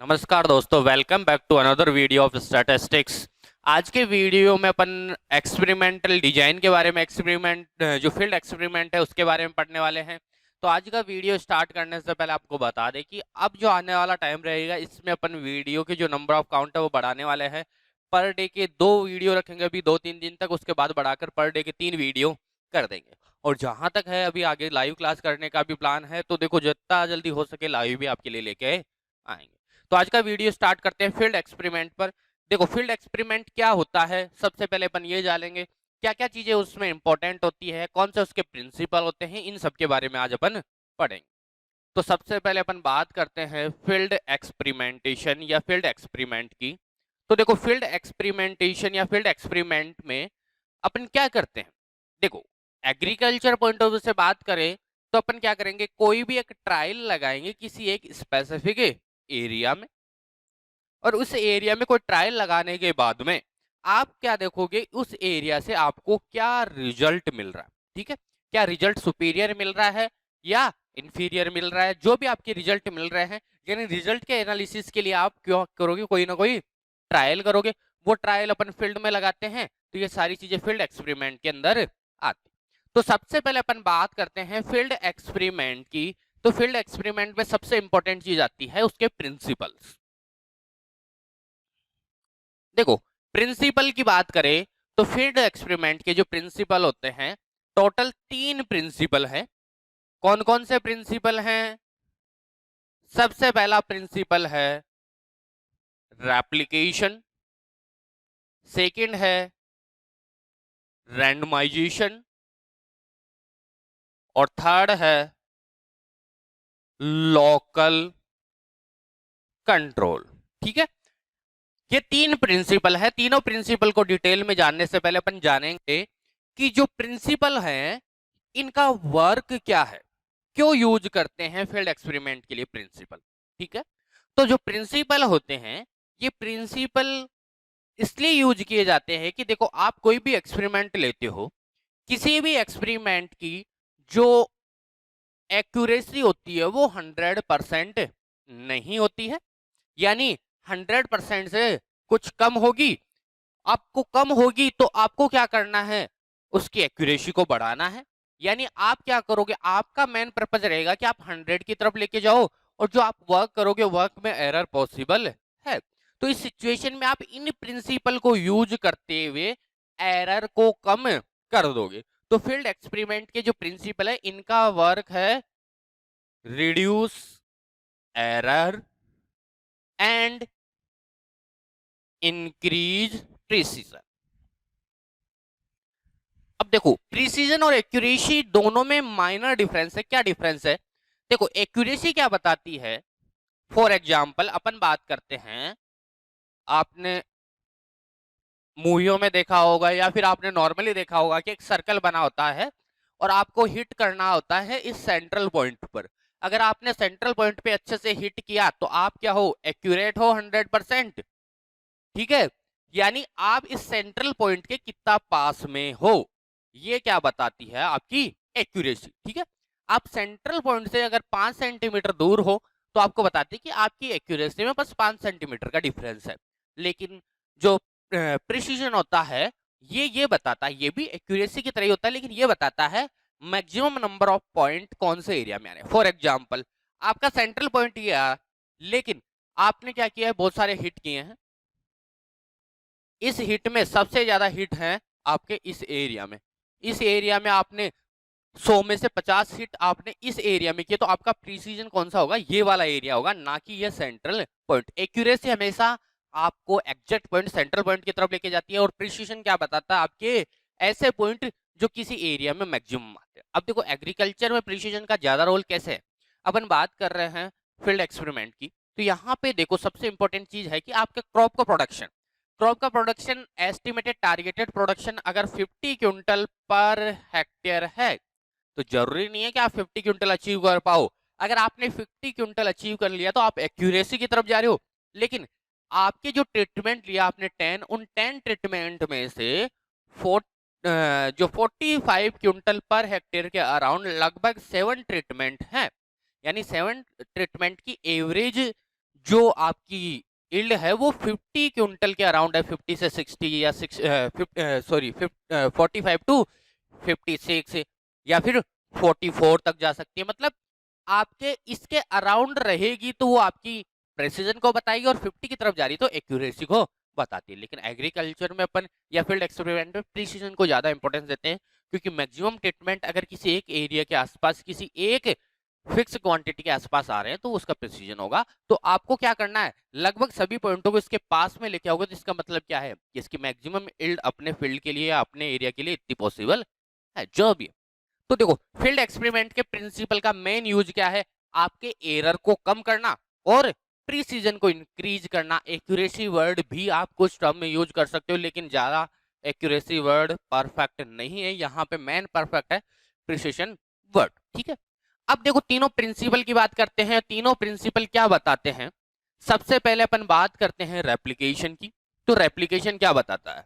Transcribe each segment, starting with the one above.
नमस्कार दोस्तों, welcome back to another video of statistics. आज के वीडियो में अपन एक्सपेरिमेंटल डिजाइन के बारे में, एक्सपेरिमेंट जो फील्ड एक्सपेरिमेंट है उसके बारे में पढ़ने वाले हैं। तो आज का वीडियो स्टार्ट करने से पहले आपको बता दें कि अब जो आने वाला टाइम रहेगा इसमें अपन वीडियो के जो नंबर ऑफ काउंट है वो बढ़ाने वाले हैं। पर डे के 2 वीडियो रखेंगे अभी 2-3 दिन तक, उसके बाद बढ़ाकर पर डे के 3 वीडियो कर देंगे। और जहां तक है अभी आगे लाइव क्लास करने का भी प्लान है, तो देखो जितना जल्दी हो सके लाइव भी आपके लिए लेके आएंगे। तो आज का वीडियो स्टार्ट करते हैं फील्ड एक्सपेरिमेंट पर। देखो फील्ड एक्सपेरिमेंट क्या होता है, सबसे पहले अपन ये जानेंगे क्या क्या चीजें उसमें इंपॉर्टेंट होती है, कौन से उसके प्रिंसिपल होते हैं, इन सब के बारे में आज अपन पढ़ेंगे। तो सबसे पहले अपन बात करते हैं फील्ड एक्सपेरिमेंटेशन या फील्ड एक्सपेरिमेंट की। तो देखो फील्ड एक्सपेरिमेंटेशन या फील्ड एक्सपेरिमेंट में अपन क्या करते हैं। देखो एग्रीकल्चर पॉइंट ऑफ व्यू से बात करें तो अपन क्या करेंगे, कोई भी एक ट्रायल लगाएंगे किसी एक स्पेसिफिक एरिया में, और उस एरिया में कोई ट्रायल लगाने के बाद में आप क्या देखोगे, उस एरिया से आपको क्या रिजल्ट मिल रहा है। ठीक है, क्या रिजल्ट सुपीरियर मिल रहा है या इंफीरियर मिल रहा है। जो भी आपके रिजल्ट मिल रहे हैं, यानी रिजल्ट के एनालिसिस के लिए आप क्यों करोगे, कोई ना कोई ट्रायल करोगे। वो ट्रायल अपन फील्ड में लगाते हैं, तो ये सारी चीजें फील्ड एक्सपेरिमेंट के अंदर आती। तो सबसे पहले अपन बात करते हैं फील्ड एक्सपेरिमेंट की। तो फील्ड एक्सपेरिमेंट में सबसे इंपॉर्टेंट चीज आती है उसके प्रिंसिपल्स। देखो प्रिंसिपल की बात करें तो फील्ड एक्सपेरिमेंट के जो प्रिंसिपल होते हैं, टोटल 3 प्रिंसिपल है। कौन कौन से प्रिंसिपल हैं? सबसे पहला प्रिंसिपल है रेप्लिकेशन, सेकंड है रैंडमाइजेशन, और थर्ड है लोकल कंट्रोल। ठीक है, ये 3 प्रिंसिपल है। तीनों प्रिंसिपल को डिटेल में जानने से पहले अपन जानेंगे कि जो प्रिंसिपल हैं इनका वर्क क्या है, क्यों यूज करते हैं फील्ड एक्सपेरिमेंट के लिए प्रिंसिपल। ठीक है, तो जो प्रिंसिपल होते हैं ये प्रिंसिपल इसलिए यूज किए जाते हैं कि देखो आप कोई भी एक्सपेरिमेंट लेते हो, किसी भी एक्सपेरिमेंट की जो एक्यूरेसी होती है वो 100% नहीं होती है, यानी 100% से कुछ कम होगी। आपको कम होगी तो आपको क्या करना है, उसकी एक्यूरेसी को बढ़ाना है। यानी आप क्या करोगे, आपका मेन पर्पज रहेगा कि आप 100 की तरफ लेके जाओ, और जो आप वर्क करोगे वर्क में एरर पॉसिबल है। तो इस सिचुएशन में आप इन प्रिंसिपल को यूज करते हुए एरर को कम कर दोगे। तो फील्ड एक्सपेरिमेंट के जो प्रिंसिपल है इनका वर्क है reduce error and increase precision. अब देखो प्रिसीजन और एक्यूरेसी दोनों में माइनर डिफरेंस है। क्या डिफरेंस है? देखो एक्यूरेसी क्या बताती है, फॉर एग्जांपल अपन बात करते हैं, आपने मूवियों में देखा होगा या फिर आपने नॉर्मली देखा होगा कि एक सर्कल बना होता है और आपको हिट करना होता है इस सेंट्रल पॉइंट पर। अगर आपने सेंट्रल पॉइंट पे अच्छे से हिट किया तो आप क्या हो, एक्यूरेट हो 100%। ठीक है, यानी आप इस सेंट्रल पॉइंट के कितना पास में हो, ये क्या बताती है, आपकी एक्यूरेसी। ठीक है, आप सेंट्रल पॉइंट से अगर 5 सेंटीमीटर दूर हो तो आपको बताती है कि आपकी एक्यूरेसी में बस 5 सेंटीमीटर का डिफरेंस है। लेकिन जो प्रिसीजन होता है ये बताता है, ये भी एक्यूरेसी की तरह ही होता है, लेकिन ये बताता है मैक्सिमम नंबर ऑफ पॉइंट कौन से एरिया में आ रहे हैं। फॉर एग्जाम्पल आपका सेंट्रल पॉइंट ये आ, लेकिन आपने क्या किया है, बहुत सारे हिट किए हैं। इस हिट में सबसे ज्यादा हिट है आपके इस एरिया में। इस एरिया में आपने 100 में से 50 हिट आपने इस एरिया में किया, तो आपका प्रीसीजन कौन सा होगा, ये वाला एरिया होगा, ना कि ये सेंट्रल पॉइंट। एक्यूरेसी हमेशा आपको एग्जैक्ट पॉइंट, सेंट्रल पॉइंट की तरफ लेके जाती है, और प्रिसीजन क्या बताता है, आपके ऐसे पॉइंट जो किसी एरिया में मैक्सिमम आते हैं। अब देखो एग्रीकल्चर में प्रिसीजन का ज्यादा रोल कैसे है। अपन बात कर रहे हैं फील्ड एक्सपेरिमेंट की, तो यहाँ पे देखो सबसे इंपॉर्टेंट चीज है कि आपके क्रॉप का प्रोडक्शन। क्रॉप का प्रोडक्शन एस्टिमेटेड टारगेटेड प्रोडक्शन अगर 50 क्विंटल पर हेक्टेयर है, तो जरूरी नहीं है कि आप 50 क्विंटल अचीव कर पाओ। अगर आपने 50 क्विंटल अचीव कर लिया तो आप एक्यूरेसी की तरफ जा रहे हो। लेकिन आपके जो ट्रीटमेंट लिया आपने 10, उन 10 ट्रीटमेंट में से जो 45 क्विंटल पर हेक्टेयर के अराउंड लगभग 7 ट्रीटमेंट है, यानी 7 ट्रीटमेंट की एवरेज जो आपकी यील्ड है वो 50 क्विंटल के अराउंड है, 50 से 60 या 45 टू 56 या फिर 44 तक जा सकती है। मतलब आपके इसके अराउंड रहेगी तो वो आपकी प्रेसिजन को बताएगी, और 50 की तरफ जा रही तो एक्यूरेसी को बताती है। लेकिन एग्रीकल्चर में अपन या फील्ड एक्सपेरिमेंट में प्रिसीजन को ज्यादा इंपॉर्टेंस देते हैं, क्योंकि मैक्सिमम ट्रीटमेंट अगर किसी एक एरिया के आसपास किसी एक फिक्स क्वांटिटी के आसपास आ रहे हैं तो उसका प्रिसीजन होगा। तो आपको क्या करना है, लगभग सभी पॉइंटों को इसके पास में लेके आओगे, तो इसका मतलब क्या है कि इसकी मैक्सिमम यील्ड अपने फील्ड के लिए या अपने एरिया के लिए इतनी पॉसिबल है जो भी है। तो देखो फील्ड एक्सपेरिमेंट के प्रिंसिपल का मेन यूज क्या है, आपके एरर को कम करना और प्रीसीजन को इंक्रीज करना। एक्यूरेसी वर्ड भी आप कुछ टर्म में यूज कर सकते हो, लेकिन ज्यादा एक्यूरेसी वर्ड परफेक्ट नहीं है, यहाँ पे मेन परफेक्ट है प्रिसीजन वर्ड। ठीक है, अब देखो तीनों प्रिंसिपल की बात करते हैं। तीनों प्रिंसिपल क्या बताते हैं, सबसे पहले अपन बात करते हैं रेप्लिकेशन की। तो रेप्लिकेशन क्या बताता है,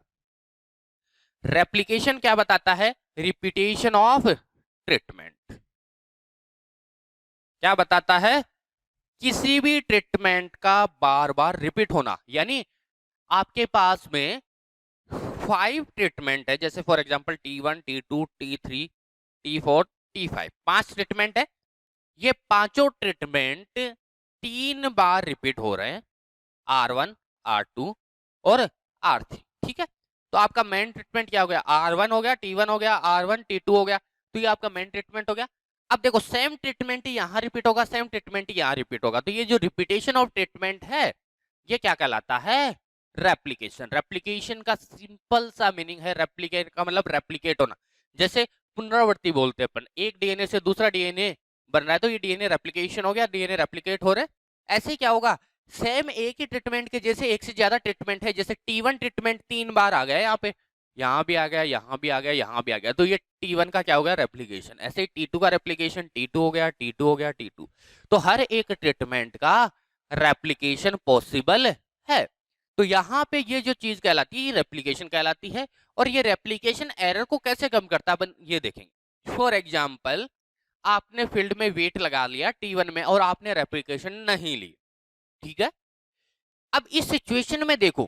रेप्लिकेशन क्या बताता है, रिपीटेशन ऑफ ट्रीटमेंट। क्या बताता है, किसी भी ट्रीटमेंट का बार बार रिपीट होना। यानी आपके पास में 5 ट्रीटमेंट है, जैसे for example T1 T2 T3 T4 T5, 5 treatment है। ये पांचों ट्रीटमेंट 3 बार रिपीट हो रहे हैं, R1 R2 और R3। ठीक है, तो आपका मेन ट्रीटमेंट क्या हो गया, R1 हो गया, T1 हो गया, R1 T2 हो गया, तो ये आपका मेन ट्रीटमेंट हो गया। अब देखो सेम ट्रीटमेंट यहाँ रिपीट होगा, सेम ट्रीटमेंट यहाँ रिपीट होगा, तो ये जो रिपीटेशन ऑफ ट्रीटमेंट है ये क्या कहलाता है, रेप्लिकेशन। रेप्लिकेशन का सिंपल सा मीनिंग है, रेप्लिकेट का मतलब रेप्लिकेट होना। जैसे पुनरावृत्ति बोलते हैं अपन, एक डीएनए से दूसरा डीएनए बन रहा है तो ये डीएनए रेप्लिकेशन हो गया, डीएनए रेप्लिकेट हो रहे हैं। ऐसे क्या होगा, सेम एक ही ट्रीटमेंट के जैसे एक से ज्यादा ट्रीटमेंट है, जैसे T1 ट्रीटमेंट 3 बार आ गया यहाँ पे, यहाँ भी आ गया, यहाँ भी आ गया, यहाँ भी आ गया, तो ये T1 का क्या हो गया, रेप्लिकेशन। ऐसे ही T2 का रेप्लिकेशन, T2 हो गया, T2 हो गया, T2। तो हर एक ट्रीटमेंट का रेप्लिकेशन पॉसिबल है। तो यहाँ पे ये जो चीज कहलाती है रेप्लिकेशन कहलाती है। और ये रेप्लिकेशन एरर को कैसे कम करता है अपन ये देखेंगे। फॉर एग्जाम्पल आपने फील्ड में वेट लगा लिया T1 में और आपने रेप्लिकेशन नहीं ली, ठीक है। अब इस सिचुएशन में देखो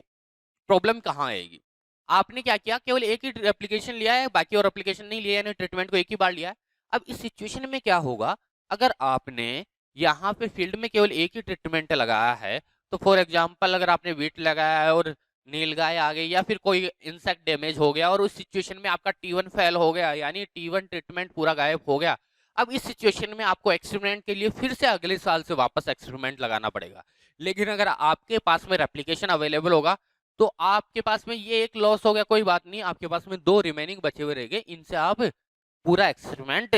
प्रॉब्लम कहाँ आएगी, आपने क्या किया, केवल एक ही एप्लीकेशन लिया है, बाकी और एप्लीकेशन नहीं लिया, यानी ट्रीटमेंट को एक ही बार लिया है। अब इस सिचुएशन में क्या होगा, अगर आपने यहाँ पे फील्ड में केवल एक ही ट्रीटमेंट लगाया है, तो फॉर एग्जांपल अगर आपने वेट लगाया है और नीलगाय आ गई या फिर कोई इंसेक्ट डैमेज हो गया और उस सिचुएशन में आपका T1 फेल हो गया, यानी T1 ट्रीटमेंट पूरा गायब हो गया। अब इस सिचुएशन में आपको एक्सपेरिमेंट के लिए फिर से अगले साल से वापस एक्सपेरिमेंट लगाना पड़ेगा। लेकिन अगर आपके पास में रेप्लिकेशन अवेलेबल होगा तो आपके पास में ये एक लॉस हो गया, कोई बात नहीं, आपके पास में 2 रिमेनिंग बचे हुए रह गए, इनसे आप पूरा एक्सपेरिमेंट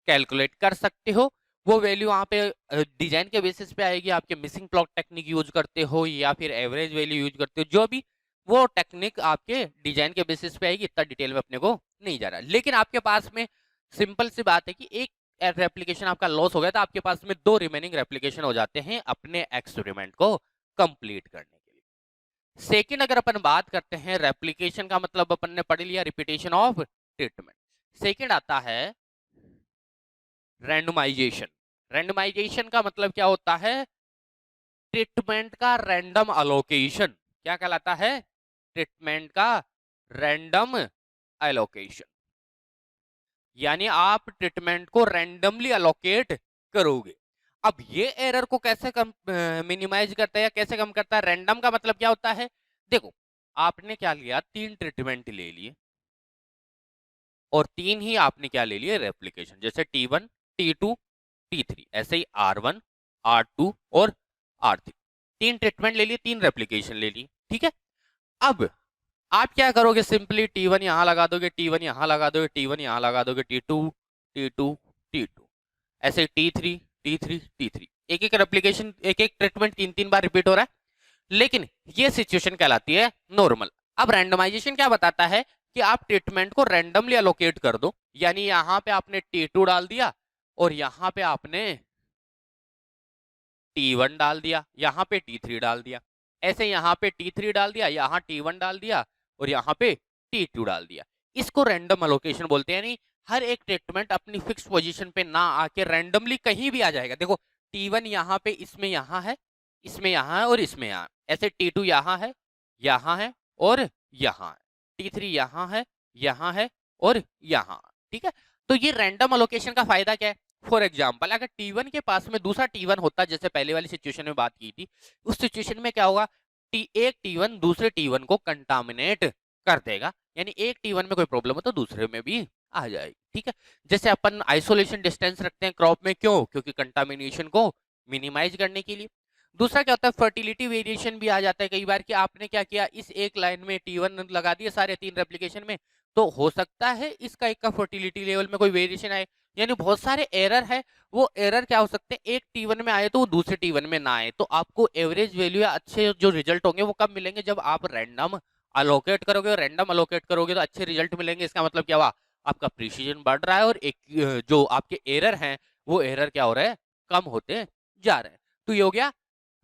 कैलकुलेट कर सकते हो। वो वैल्यू वहाँ पे डिजाइन के बेसिस पे आएगी, आपके मिसिंग प्लॉट टेक्निक यूज करते हो या फिर एवरेज वैल्यू यूज करते हो, जो भी वो टेक्निक आपके डिजाइन के बेसिस पे आएगी। इतना डिटेल में अपने को नहीं जा रहा, लेकिन आपके पास में सिंपल सी बात है कि एक रेप्लिकेशन आपका लॉस हो गया तो आपके पास में 2 रिमेनिंग रेप्लिकेशन हो जाते हैं अपने एक्सपेरिमेंट को कंप्लीट करने के लिए। सेकेंड अगर अपन बात करते हैं, रेप्लिकेशन का मतलब अपन ने पढ़ लिया रिपीटेशन ऑफ ट्रीटमेंट। सेकेंड आता है रैंडमाइजेशन। रैंडमाइजेशन का मतलब क्या होता है, ट्रीटमेंट का रैंडम अलोकेशन। क्या कहलाता है, ट्रीटमेंट का रैंडम एलोकेशन, यानी आप ट्रीटमेंट को रैंडमली अलोकेट करोगे। अब ये एरर को कैसे कम मिनिमाइज करता है या कैसे कम करता है, रैंडम का मतलब क्या होता है, देखो आपने क्या लिया, 3 ट्रीटमेंट ले लिए और 3 ही आपने क्या ले लिए रेप्लिकेशन, जैसे T1 T2 T3, ऐसे ही R1 R2 और R3, 3 ट्रीटमेंट ले लिए, 3 रेप्लिकेशन ले ली, ठीक है। अब आप क्या करोगे, सिंपली T1 यहां लगा दोगे, T1 यहां लगा दोगे, T1 यहां लगा दोगे, T2 T2 T2, ऐसे T3 T3 T3, एक एक रेप्लिकेशन एक एक ट्रीटमेंट 3-3 बार रिपीट हो रहा है। लेकिन ये सिचुएशन कहलाती है नॉर्मल। अब रैंडमाइजेशन क्या बताता है कि आप ट्रीटमेंट को रैंडमली अलोकेट कर दो, यानी यहां पे आपने T2 डाल दिया और यहां पे आपने T1 डाल दिया, यहां पे T3 डाल दिया, ऐसे यहां पे T3 डाल दिया, यहां T1 डाल दिया और यहां पे T2 डाल दिया। इसको रैंडम अलोकेशन बोलते हैं, यानी हर एक ट्रीटमेंट अपनी फिक्स पोजीशन पे ना आके रैंडमली कहीं भी आ जाएगा। देखो T1 यहाँ पे इसमें यहाँ है, इसमें यहाँ है और इसमें यहाँ, ऐसे T2 यहाँ है और यहाँ है, T3 यहाँ है और यहाँ, ठीक है। तो ये रैंडम अलोकेशन का फायदा क्या है? फॉर एग्जाम्पल अगर T1 के पास में दूसरा T1 होता, जैसे पहले वाली सिचुएशन में बात की थी, उस सिचुएशन में क्या होगा, एक T1 दूसरे T1 को कंटामिनेट कर देगा, यानी एक T1 में कोई प्रॉब्लम हो तो दूसरे में भी आ जाएगी, ठीक है। जैसे अपन आइसोलेशन डिस्टेंस रखते हैं क्रॉप में, क्यों? क्योंकि कंटामिनेशन को मिनिमाइज करने के लिए। दूसरा क्या होता है, फर्टिलिटी वेरिएशन भी आ जाता है कई बार कि आपने क्या किया, इस एक लाइन में T1 लगा दिए सारे 3 रेप्लिकेशन में, तो हो सकता है इसका एक का फर्टिलिटी लेवल में कोई वेरिएशन आए, यानी बहुत सारे एरर है। वो एरर क्या हो सकते हैं, एक T1 में आए तो वो दूसरे T1 में ना आए। तो आपको एवरेज वैल्यू या अच्छे जो रिजल्ट होंगे वो कब मिलेंगे, जब आप रैंडम अलोकेट करोगे, और रैंडम अलोकेट करोगे तो अच्छे रिजल्ट मिलेंगे। इसका मतलब क्या हुआ, आपका प्रिसीजन बढ़ रहा है और एक जो आपके एरर हैं वो एरर क्या हो रहे हैं, कम होते जा रहे हैं। तो ये हो गया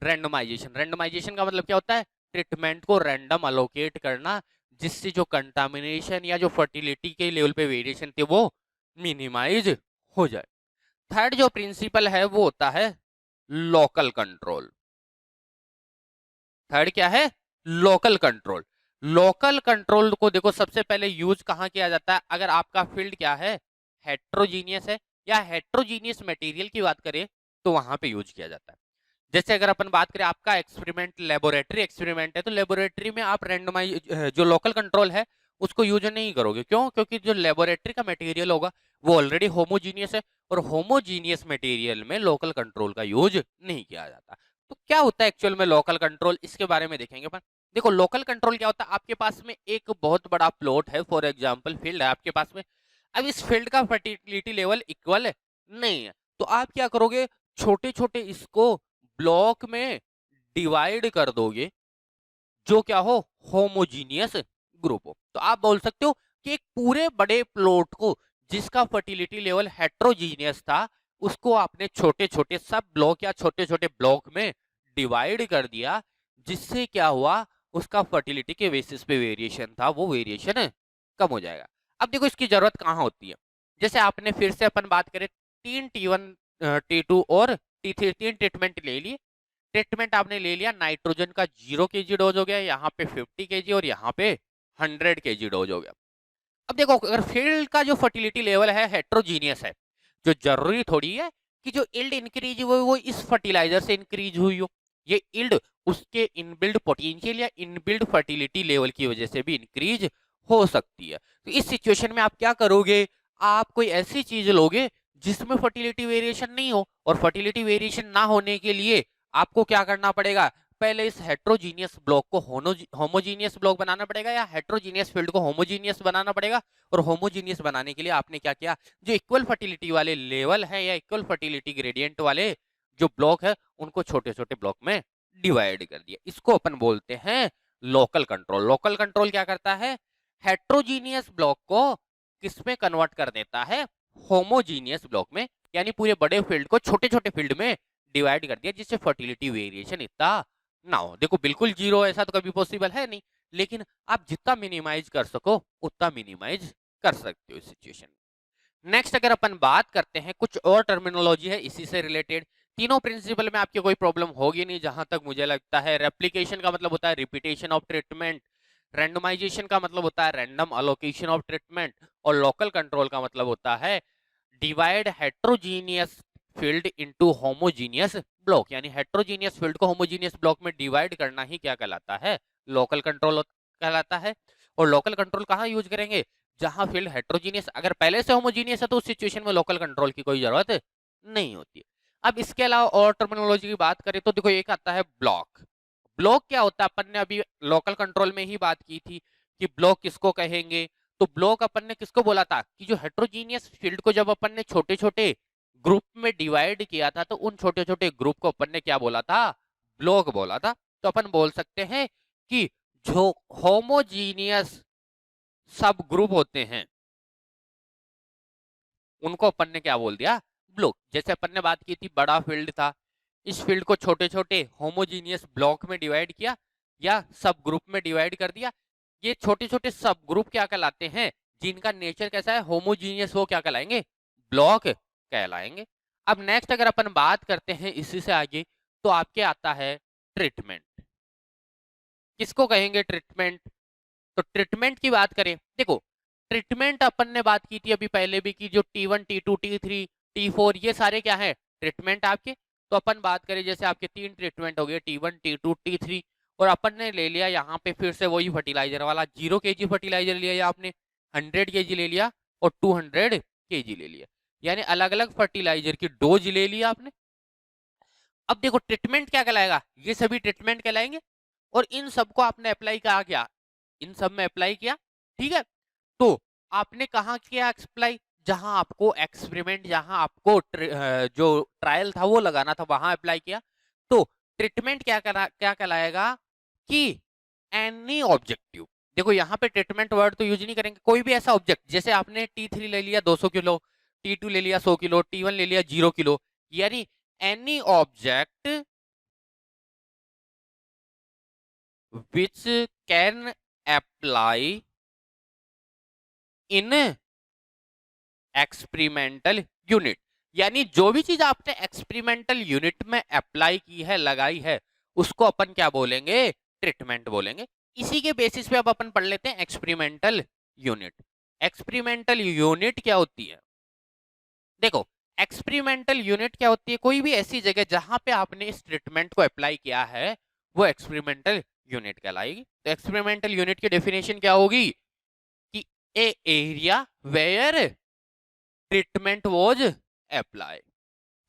रैंडमाइजेशन। रैंडमाइजेशन का मतलब क्या होता है, ट्रीटमेंट को रैंडम अलोकेट करना, जिससे जो कंटामिनेशन या जो फर्टिलिटी के लेवल पे वेरिएशन थे वो मिनिमाइज हो जाए। थर्ड जो प्रिंसिपल है वो होता है लोकल कंट्रोल। थर्ड क्या है, लोकल कंट्रोल। लोकल कंट्रोल को देखो सबसे पहले यूज कहां किया जाता है, अगर आपका फील्ड क्या है, हेट्रोजीनियस है या हेट्रोजीनियस मटेरियल की बात करें तो वहां पे यूज किया जाता है। जैसे अगर अपन बात करें आपका एक्सपेरिमेंट लेबोरेटरी एक्सपेरिमेंट है, तो लेबोरेटरी में आप रैंडमाइज जो लोकल कंट्रोल है उसको यूज नहीं करोगे, क्यों? क्योंकि जो लेबोरेटरी का मटेरियल होगा वो ऑलरेडी होमोजीनियस है, और होमोजीनियस मटेरियल में लोकल कंट्रोल का यूज नहीं किया जाता। तो क्या होता है एक्चुअल में लोकल कंट्रोल, इसके बारे में देखेंगे अपन। देखो लोकल कंट्रोल क्या होता है, आपके पास में एक बहुत बड़ा प्लॉट है, फॉर एग्जाम्पल फील्ड है आपके पास में। अब इस फील्ड का फर्टिलिटी लेवल इक्वल है नहीं है, तो आप क्या करोगे, छोटे छोटे इसको ब्लॉक में डिवाइड कर दोगे, जो क्या हो, होमोजीनियस ग्रुप हो। तो आप बोल सकते हो कि एक पूरे बड़े प्लॉट को जिसका फर्टिलिटी लेवल हेट्रोजीनियस था, उसको आपने छोटे छोटे सब ब्लॉक या छोटे छोटे ब्लॉक में डिवाइड कर दिया, जिससे क्या हुआ, उसका फर्टिलिटी के बेसिस पे वेरिएशन था वो वेरिएशन कम हो जाएगा। अब देखो इसकी जरूरत कहाँ होती है, जैसे आपने फिर से अपन बात करें 3 T1 T2 और T3 3 ट्रीटमेंट ले लिए। ट्रीटमेंट आपने ले लिया, नाइट्रोजन का 0 kg डोज हो गया, यहाँ पे 50 kg और यहाँ पे 100 kg डोज हो गया। अब देखो अगर फील्ड का जो फर्टिलिटी लेवल है हेट्रोजीनियस है, जो जरूरी थोड़ी है कि जो इल्ड इंक्रीज हुई वो इस फर्टिलाइजर से इंक्रीज हुई हो, ये इल्ड उसके इनबिल्ड पोटेंशियल या इनबिल्ड फर्टिलिटी लेवल की वजह से भी इंक्रीज हो सकती है। तो इस सिचुएशन में आप क्या करोगे, आप कोई ऐसी चीज लोगे जिसमें फर्टिलिटी वेरिएशन नहीं हो, और फर्टिलिटी वेरिएशन ना होने के लिए आपको क्या करना पड़ेगा, पहले इस हेट्रोजीनियस ब्लॉक को होमोजीनियस ब्लॉक बनाना पड़ेगा, या हेट्रोजीनियस फील्ड को होमोजीनियस बनाना पड़ेगा। और होमोजीनियस बनाने के लिए आपने क्या किया, जो इक्वल फर्टिलिटी वाले लेवल है या इक्वल फर्टिलिटी ग्रेडियंट वाले जो ब्लॉक है उनको छोटे छोटे ब्लॉक में डिवाइड कर दिया। इसको अपन बोलते हैं लोकल कंट्रोल। लोकल कंट्रोल क्या करता है, हेट्रोजीनियस ब्लॉक को किसमें कन्वर्ट कर देता है, होमोजीनियस ब्लॉक में, यानी पूरे बड़े फील्ड को छोटे छोटे फील्ड में डिवाइड कर दिया, जिससे फर्टिलिटी वेरिएशन इतना ना हो। देखो बिल्कुल जीरो ऐसा तो कभी पॉसिबल है नहीं, लेकिन आप जितना मिनिमाइज कर सको उतना मिनिमाइज कर सकते हो इस सिचुएशन में। नेक्स्ट अगर अपन बात करते हैं, कुछ और टर्मिनोलॉजी है इसी से रिलेटेड। तीनों प्रिंसिपल में आपकी कोई प्रॉब्लम होगी नहीं जहां तक मुझे लगता है। रेप्लिकेशन का मतलब होता है रिपीटेशन ऑफ ट्रीटमेंट, रैंडमाइजेशन का मतलब होता है रैंडम अलोकेशन ऑफ ट्रीटमेंट, और लोकल कंट्रोल का मतलब होता है divide heterogeneous field into homogeneous block, यानी हेट्रोजीनियस फील्ड को होमोजीनियस ब्लॉक में डिवाइड करना ही क्या कहलाता है, लोकल कंट्रोल कहलाता है। और लोकल कंट्रोल कहाँ यूज करेंगे, जहां फील्ड हेट्रोजीनियस, अगर पहले से होमोजीनियस है तो उस सिचुएशन में लोकल कंट्रोल की कोई जरूरत नहीं होती है। अब इसके अलावा और टर्मिनोलॉजी की बात करें तो देखो एक आता है ब्लॉक। ब्लॉक क्या होता है, अपन ने अभी लोकल कंट्रोल में ही बात की थी कि ब्लॉक किसको कहेंगे। तो ब्लॉक अपन ने किसको बोला था कि जो हेट्रोजीनियस फील्ड को जब अपन ने छोटे छोटे ग्रुप में डिवाइड किया था, तो उन छोटे छोटे ग्रुप को अपन ने क्या बोला था, ब्लॉक बोला था। तो अपन बोल सकते हैं कि जो होमोजीनियस सब ग्रुप होते हैं उनको अपन ने क्या बोल दिया, ब्लॉक। जैसे अपन ने बात की थी बड़ा फील्ड था, इस फील्ड को छोटे छोटे होमोजीनियस ब्लॉक में डिवाइड किया या सब ग्रुप में डिवाइड कर दिया। ये छोटे छोटे सब ग्रुप क्या कहलाते हैं, जिनका नेचर कैसा है, होमोजीनियस, वो क्या कहलाएंगे, ब्लॉक कहलाएंगे। अब नेक्स्ट अगर अपन बात करते हैं इसी से आगे, तो आपके आता है ट्रीटमेंट। किसको कहेंगे ट्रीटमेंट? तो ट्रीटमेंट की बात करें, देखो ट्रीटमेंट अपन ने बात की थी अभी पहले भी कि जो T1 T2 T3 T4 ये सारे क्या है ट्रीटमेंट आपके। तो अपन बात करें जैसे आपके 3 ट्रीटमेंट हो गए T1 T2 T3, और अपन ने ले लिया यहाँ पे फिर से वही फर्टिलाइजर वाला 0 kg फर्टिलाइजर लिया या आपने 100 kg ले लिया और 200 kg ले लिया, यानी अलग अलग फर्टिलाइजर की डोज ले लिया आपने। अब देखो ट्रीटमेंट क्या कहलाएगा, ये सभी ट्रीटमेंट कहलाएंगे और इन सबको आपने अप्लाई कहा क्या, इन सब में अप्लाई किया, ठीक है। तो आपने कहा किया अप्लाई, जहां आपको एक्सपेरिमेंट, जहां आपको जो ट्रायल था वो लगाना था वहां अप्लाई किया। तो ट्रीटमेंट क्या कहलाएगा कि एनी ऑब्जेक्टिव, देखो यहाँ पे ट्रीटमेंट वर्ड तो यूज नहीं करेंगे, कोई भी ऐसा ऑब्जेक्ट, जैसे आपने T3 ले लिया 200 किलो, T2 ले लिया 100 किलो, T1 ले लिया 0 किलो, यानी any object which can apply in experimental unit, यानी जो भी चीज आपने एक्सपेरिमेंटल यूनिट में अप्लाई की है, लगाई है, उसको अपन क्या बोलेंगे, ट्रीटमेंट बोलेंगे। इसी के बेसिस पे अब अपन पढ़ लेते हैं एक्सपेरिमेंटल यूनिट। एक्सपेरिमेंटल यूनिट क्या होती है, देखो एक्सपेरिमेंटल यूनिट क्या होती है, कोई भी ऐसी जगह जहां पे आपने इस ट्रीटमेंट को अप्लाई किया है वो एक्सपेरिमेंटल यूनिट कहलाएगी। तो एक्सपेरिमेंटल यूनिट की डेफिनेशन क्या होगी कि a area where treatment was apply.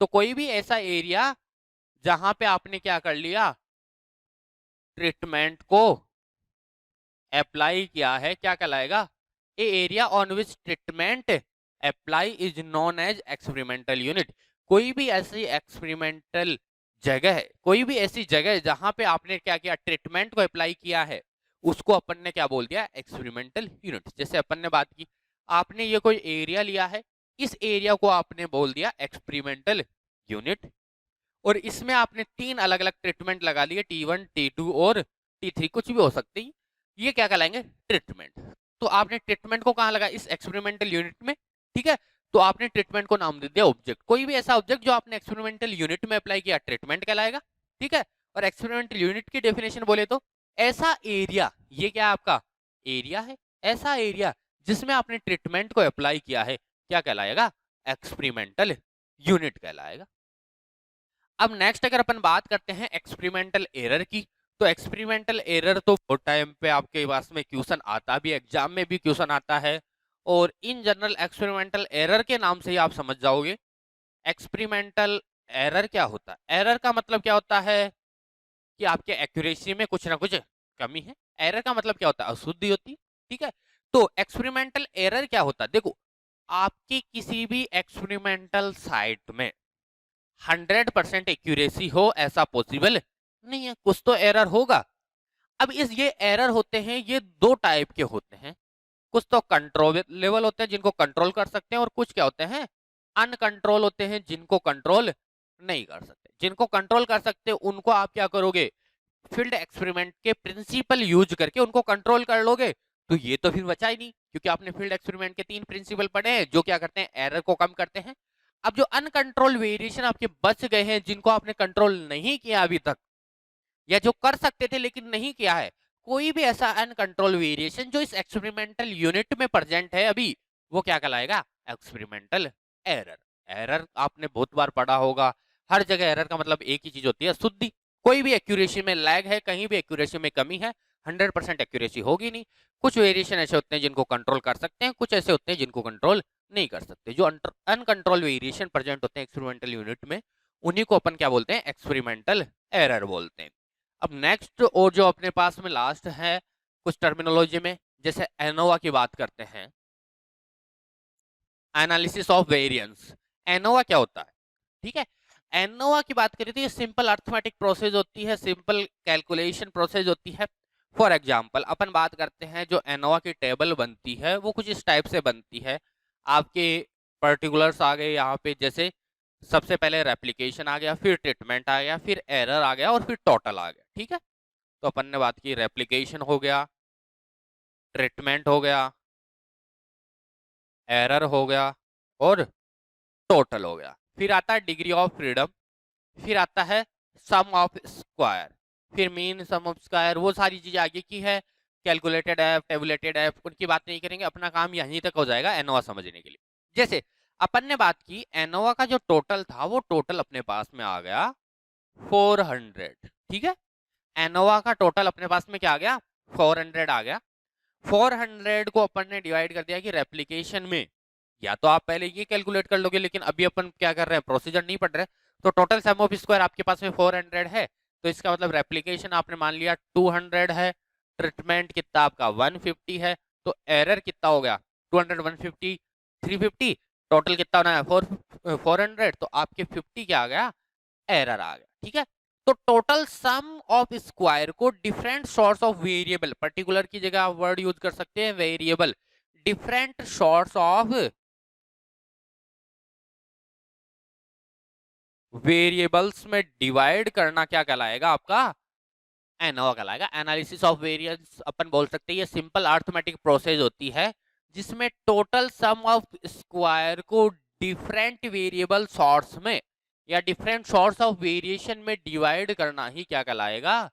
तो कोई भी ऐसा एरिया जहां पे आपने क्या कर लिया, ट्रीटमेंट को अप्लाई किया है, क्या कहलाएगा, a area on which treatment apply is known as experimental unit. कोई भी ऐसी एक्सपेरिमेंटल जगह है, कोई भी ऐसी जगह जहां पे आपने क्या किया, ट्रीटमेंट को अप्लाई किया है, उसको अपन ने क्या बोल दिया, एक्सपेरिमेंटल यूनिट। जैसे अपन ने बात की, आपने ये कोई एरिया लिया है, इस एरिया को आपने बोल दिया एक्सपेरिमेंटल यूनिट, और इसमें आपने 3 अलग अलग ट्रीटमेंट लगा लिए, T1 T2 और T3, कुछ भी हो सकती है, ये क्या कहलाएंगे, ट्रीटमेंट। तो आपने ट्रीटमेंट को कहाँ लगा, इस एक्सपेरिमेंटल यूनिट में, ठीक है। तो आपने ट्रीटमेंट को नाम दे दिया ऑब्जेक्ट, कोई भी ऐसा ऑब्जेक्ट जो आपने एक्सपेरिमेंटल यूनिट में अप्लाई किया ट्रीटमेंट कहलाएगा, ठीक है। और एक्सपेरिमेंटल यूनिट की डेफिनेशन बोले तो ऐसा एरिया, ये क्या आपका एरिया है, ऐसा एरिया जिसमें आपने ट्रीटमेंट को अप्लाई किया है क्या कहलाएगा, एक्सपेरिमेंटल यूनिट कहलाएगा। अब नेक्स्ट अगर अपन बात करते हैं एक्सपेरिमेंटल एरर की, तो एक्सपेरिमेंटल एरर तो बहुत टाइम पे आपके पास में क्वेश्चन आता भी, एग्जाम में भी क्वेश्चन आता है, और इन जनरल एक्सपेरिमेंटल एरर के नाम से ही आप समझ जाओगे एक्सपेरिमेंटल एरर क्या होता है। एरर का मतलब क्या होता है कि आपके एक्यूरेसी में कुछ ना कुछ कमी है। एरर का मतलब क्या होता है, अशुद्धि होती है, ठीक है। तो एक्सपेरिमेंटल एरर क्या होता है, देखो आपकी किसी भी एक्सपेरिमेंटल साइट में 100% एक्यूरेसी हो ऐसा पॉसिबल नहीं है, कुछ तो एरर होगा। अब ये एरर होते हैं, ये 2 टाइप के होते हैं, कुछ तो कंट्रोल लेवल होते हैं जिनको कंट्रोल कर सकते हैं, और कुछ क्या होते हैं, अनकंट्रोल होते हैं जिनको कंट्रोल नहीं कर सकते। जिनको कंट्रोल कर सकते हैं उनको आप क्या करोगे, फील्ड एक्सपेरिमेंट के प्रिंसिपल यूज करके उनको कंट्रोल कर लोगे। तो ये तो फिर बचा ही नहीं, क्योंकि आपने फील्ड एक्सपेरिमेंट के 3 प्रिंसिपल पढ़े हैं जो क्या करते हैं, एरर को कम करते हैं। अब जो अनकंट्रोल वेरिएशन आपके बच गए हैं, जिनको आपने कंट्रोल नहीं किया अभी तक, या जो कर सकते थे लेकिन नहीं किया है, कोई भी ऐसा अनकंट्रोल वेरिएशन जो इस एक्सपेरिमेंटल यूनिट में प्रेजेंट है अभी, वो क्या कहलाएगा, एक्सपेरिमेंटल एरर। एरर आपने बहुत बार पढ़ा होगा, हर जगह एरर का मतलब एक ही चीज होती है, शुद्धि। कोई भी एक्यूरेसी में लैग है, कहीं भी एक्यूरेसी में कमी है, 100% एक्यूरेसी होगी नहीं। कुछ वेरिएशन ऐसे होते हैं जिनको कंट्रोल कर सकते हैं, कुछ ऐसे होते हैं जिनको कंट्रोल नहीं कर सकते। जो अनकंट्रोल वेरिएशन प्रेजेंट होते हैं एक्सपेरिमेंटल यूनिट में, उन्हीं को अपन क्या बोलते हैं, एक्सपेरिमेंटल एरर बोलते हैं। अब नेक्स्ट और जो अपने पास में लास्ट है कुछ टर्मिनोलॉजी में, जैसे एनोवा की बात करते हैं, एनालिसिस ऑफ वेरिएंस। एनोवा क्या होता है, ठीक है। एनोवा की बात करें तो ये सिंपल अर्थमेटिक प्रोसेस होती है, सिंपल कैलकुलेशन प्रोसेस होती है। फॉर एग्जांपल अपन बात करते हैं, जो एनोवा की टेबल बनती है वो कुछ इस टाइप से बनती है। आपके पर्टिकुलर्स आ गए यहाँ पे, जैसे सबसे पहले रेप्लिकेशन आ गया, फिर ट्रीटमेंट आ गया, फिर एरर आ गया, और फिर टोटल आ गया, ठीक है। तो अपन ने बात की रेप्लिकेशन हो गया, ट्रीटमेंट हो गया, एरर हो गया, और टोटल हो गया। फिर आता है डिग्री ऑफ फ्रीडम, फिर आता है सम ऑफ स्क्वायर, फिर मीन, सम ऑफ स्क्वायर, वो सारी चीजें आगे की है। कैलकुलेटेड एफ, टेबुलेटेड एफ, उनकी बात नहीं करेंगे, अपना काम यहीं तक हो जाएगा एनोवा समझने के लिए। जैसे अपन ने बात की एनोवा का जो टोटल था वो टोटल अपने पास में आ गया 400, ठीक है। एनोवा का टोटल अपने पास में क्या आ गया, 400 आ गया। 400 को अपन ने डिवाइड कर दिया कि रेप्लीकेशन में, या तो आप पहले ये कैलकुलेट कर लोगे, लेकिन अभी अपन क्या कर रहे हैं, प्रोसीजर नहीं पढ़ रहे। तो टोटल सम ऑफ स्क्वायर आपके पास में 400 है, तो इसका मतलब रेप्लीकेशन आपने मान लिया 200 है, ट्रीटमेंट कितना आपका 150 है, तो एरर कितना हो गया 200, 150, 350, टोटल कितना होना है 400, तो आपके 50 क्या आ गया, एरर आ गया, ठीक है। तो टोटल सम ऑफ स्क्वायर को different sorts of variable, particular की जगह आप वर्ड यूज कर सकते हैं variable, different sorts of variables में डिवाइड करना क्या कहलाएगा आपका, एनोवा कहलाएगा। एनालिसिस ऑफ वेरिएंस अपन बोल सकते हैं ये सिंपल अर्थमेटिक प्रोसेस होती है जिसमें टोटल सम ऑफ स्क्वायर को डिफरेंट वेरिएबल सॉर्ट्स में या डिफरेंट सॉर्ट्स ऑफ वेरिएशन में डिवाइड करना ही क्या कहलाएगा,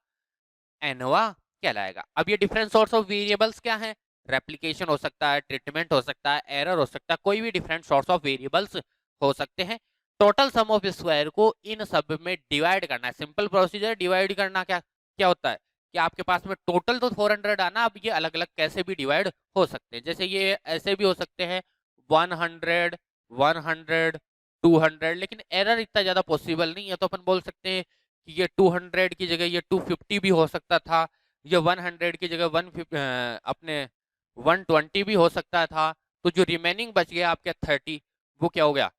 एनोवा कहलाएगा। अब ये डिफरेंट सोर्स ऑफ वेरिएबल्स क्या है, रेप्लिकेशन हो सकता है, ट्रीटमेंट हो सकता है, एरर हो सकता है, कोई भी डिफरेंट सोर्स ऑफ वेरिएबल्स हो सकते हैं। टोटल सम ऑफ स्क्वायर को इन सब में डिवाइड करना है, सिंपल प्रोसीजर। डिवाइड करना क्या क्या होता है कि आपके पास में टोटल तो 400 आना, अब ये अलग अलग कैसे भी डिवाइड हो सकते हैं, जैसे ये ऐसे भी हो सकते हैं 100, 100, 200, लेकिन एरर इतना ज्यादा पॉसिबल नहीं है, तो अपन बोल सकते हैं कि ये 200 की जगह ये 250 भी हो सकता था, ये 100 की जगह 150 अपने 120 भी हो सकता था। तो जो रिमेनिंग बच गया आपके 30, वो क्या हो गया,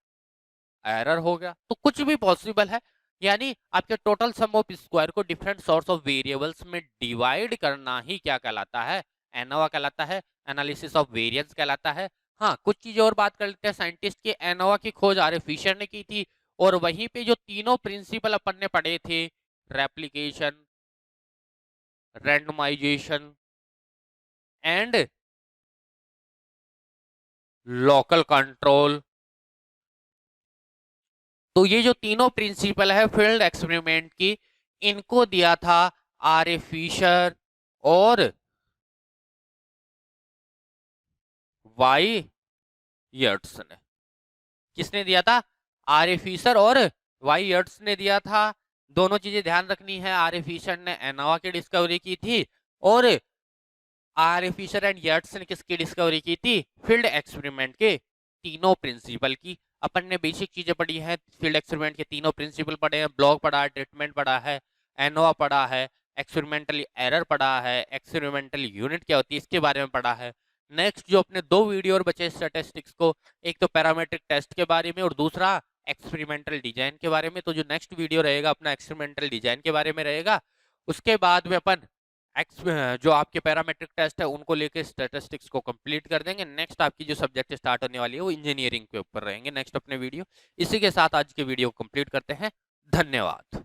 एरर हो गया। तो कुछ भी पॉसिबल है, यानी आपके टोटल सम ऑफ स्क्वायर को डिफरेंट सोर्स ऑफ वेरिएबल्स में डिवाइड करना ही क्या कहलाता है, एनोवा कहलाता है, एनालिसिस ऑफ वेरिएंस कहलाता है। हाँ, कुछ चीजें और बात कर लेते हैं। साइंटिस्ट के एनोवा की खोज आर एफ फिशर ने की थी, और वहीं पे जो तीनों प्रिंसिपल अपन ने पढ़े थे, replication, randomisation and local control, तो ये जो तीनों प्रिंसिपल है फील्ड एक्सपेरिमेंट की, इनको दिया था आर ए फिशर और वाई यर्ट्स ने। किसने दिया था, आर ए फिशर और वाई यर्ट्स ने दिया था। दोनों चीजें ध्यान रखनी है, आर ए फिशर ने एनोवा की डिस्कवरी की थी, और आर ए फिशर एंड यर्ट्स ने किसकी डिस्कवरी की थी, फील्ड एक्सपेरिमेंट के तीनों प्रिंसिपल की। अपन ने बेसिक चीजें पढ़ी हैं, फील्ड एक्सपेरिमेंट के तीनों प्रिंसिपल पढ़े हैं, ब्लॉक पढ़ा है, ट्रीटमेंट पढ़ा है, एनोवा पढ़ा है, एक्सपेरिमेंटल एरर पढ़ा है, एक्सपेरिमेंटल यूनिट क्या होती है इसके बारे में पढ़ा है। नेक्स्ट जो अपने दो वीडियो और बचे स्टैटिस्टिक्स को, एक तो पैरामीट्रिक टेस्ट के बारे में और दूसरा एक्सपेरिमेंटल डिजाइन के बारे में, तो जो नेक्स्ट वीडियो रहेगा अपना एक्सपेरिमेंटल डिजाइन के बारे में रहेगा। उसके बाद में अपन जो आपके पैरामेट्रिक टेस्ट है उनको लेके स्टैटिस्टिक्स को कंप्लीट कर देंगे। नेक्स्ट आपकी जो सब्जेक्ट स्टार्ट होने वाली है वो इंजीनियरिंग के ऊपर रहेंगे नेक्स्ट अपने वीडियो। इसी के साथ आज के वीडियो कंप्लीट करते हैं, धन्यवाद।